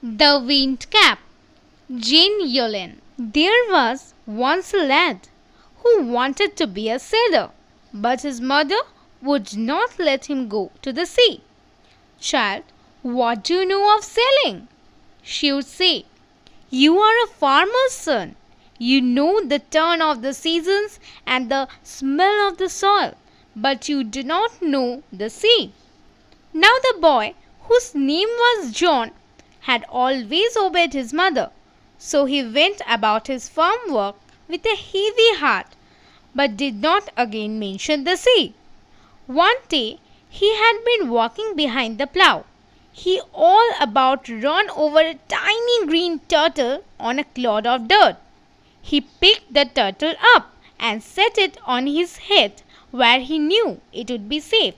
The Wind Cap. Jane Yolen. There was once a lad who wanted to be a sailor, but his mother would not let him go to the sea. "Child, what do you know of sailing?" she would say. "You are a farmer's son. You know the turn of the seasons and the smell of the soil, but you do not know the sea." Now the boy, whose name was John, had always obeyed his mother, so he went about his farm work with a heavy heart, but did not again mention the sea. One day he had been walking behind the plough. He all about ran over a tiny green turtle on a clod of dirt. He picked the turtle up and set it on his head where he knew it would be safe.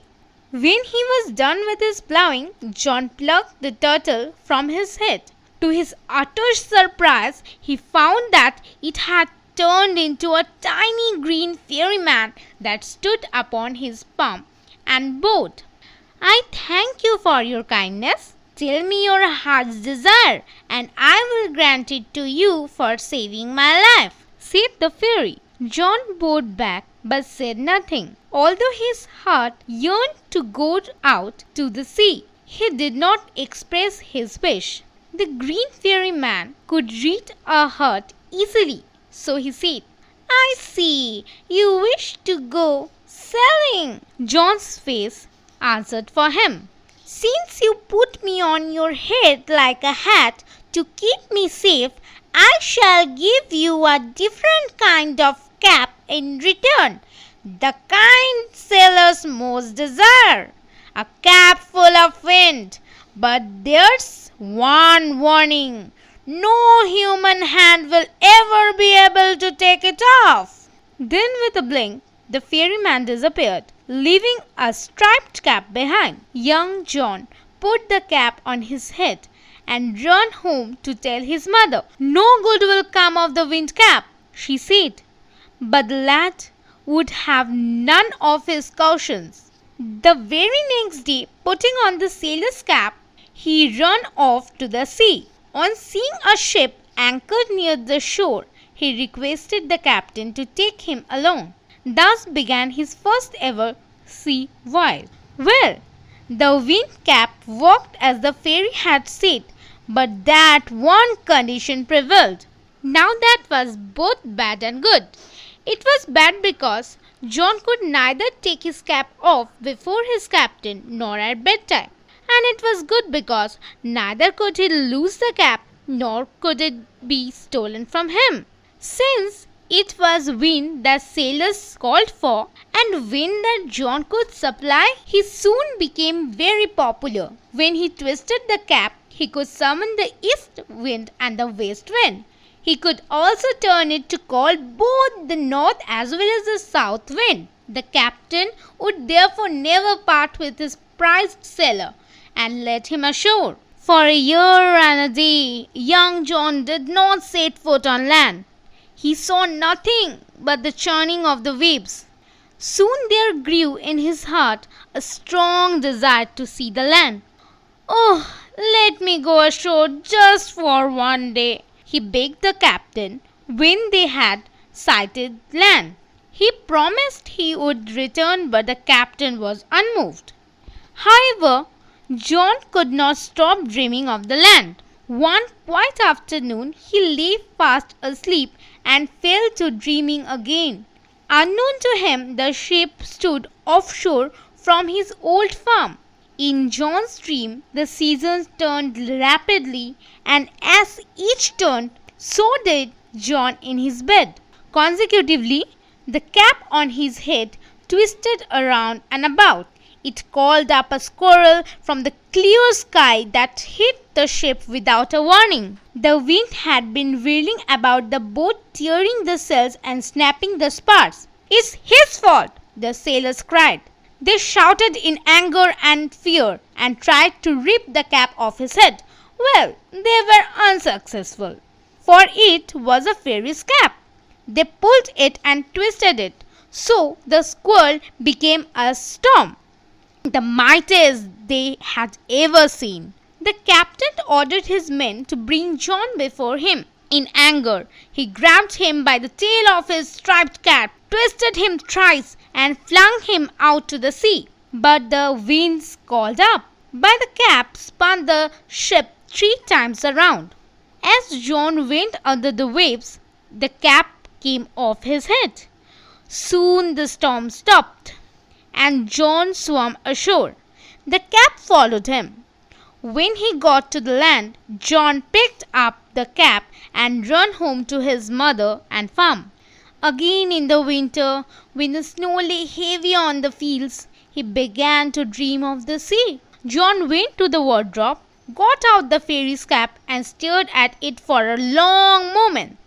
When he was done with his ploughing, John plucked the turtle from his head. To his utter surprise, he found that it had turned into a tiny green fairyman that stood upon his palm and bowed. "I thank you for your kindness. Tell me your heart's desire, and I will grant it to you for saving my life," said the fairy. John bowed back but said nothing. Although his heart yearned to go out to the sea, he did not express his wish. The green fairy man could read a heart easily, so he said, "I see, you wish to go sailing." John's face answered for him. "Since you put me on your head like a hat to keep me safe, I shall give you a different kind of cap in return, the kind sailors most desire, a cap full of wind. But there's one warning. No human hand will ever be able to take it off." Then with a blink, the fairyman disappeared, leaving a striped cap behind. Young John put the cap on his head and ran home to tell his mother. "No good will come of the wind cap," she said. But the lad would have none of his cautions. The very next day, putting on the sailor's cap, he ran off to the sea. On seeing a ship anchored near the shore, he requested the captain to take him along. Thus began his first ever sea voyage. Well, the wind cap worked as the fairy had said, but that one condition prevailed. Now that was both bad and good. It was bad because John could neither take his cap off before his captain nor at bedtime. And it was good because neither could he lose the cap nor could it be stolen from him. Since it was wind that sailors called for and wind that John could supply, he soon became very popular. When he twisted the cap, he could summon the east wind and the west wind. He could also turn it to call both the north as well as the south wind. The captain would therefore never part with his prized sailor and led him ashore. For a year and a day, young John did not set foot on land. He saw nothing but the churning of the waves. Soon there grew in his heart a strong desire to see the land. "Oh, let me go ashore just for one day," he begged the captain when they had sighted land. He promised he would return, but the captain was unmoved. However, John could not stop dreaming of the land. One quiet afternoon, he lay fast asleep and fell to dreaming again. Unknown to him, the ship stood offshore from his old farm. In John's dream, the seasons turned rapidly, and as each turned, so did John in his bed. Consecutively, the cap on his head twisted around and about. It called up a squirrel from the clear sky that hit the ship without a warning. The wind had been whirling about the boat, tearing the sails and snapping the spars. "It's his fault!" the sailors cried. They shouted in anger and fear and tried to rip the cap off his head. Well, they were unsuccessful, for it was a fairy's cap. They pulled it and twisted it, so the squirrel became a storm, the mightiest they had ever seen. The captain ordered his men to bring John before him. In anger, he grabbed him by the tail of his striped cap, twisted him thrice, and flung him out to the sea. But the winds called up. But the cap spun the ship 3 times around. As John went under the waves, the cap came off his head. Soon the storm stopped, and John swam ashore. The cap followed him. When he got to the land, John picked up the cap and ran home to his mother and farm. Again in the winter, when the snow lay heavy on the fields, he began to dream of the sea. John went to the wardrobe, got out the fairy's cap, and stared at it for a long moment.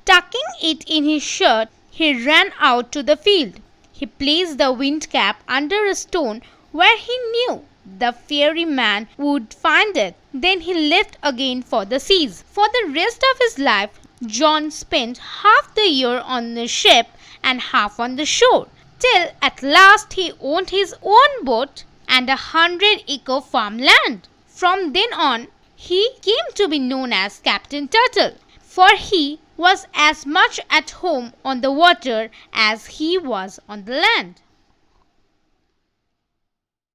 Tucking it in his shirt, he ran out to the field. He placed the wind cap under a stone where he knew the fairy man would find it. Then he left again for the seas. For the rest of his life, John spent half the year on the ship and half on the shore, till at last he owned his own boat and 100-acre farmland. From then on, he came to be known as Captain Turtle, for he was as much at home on the water as he was on the land.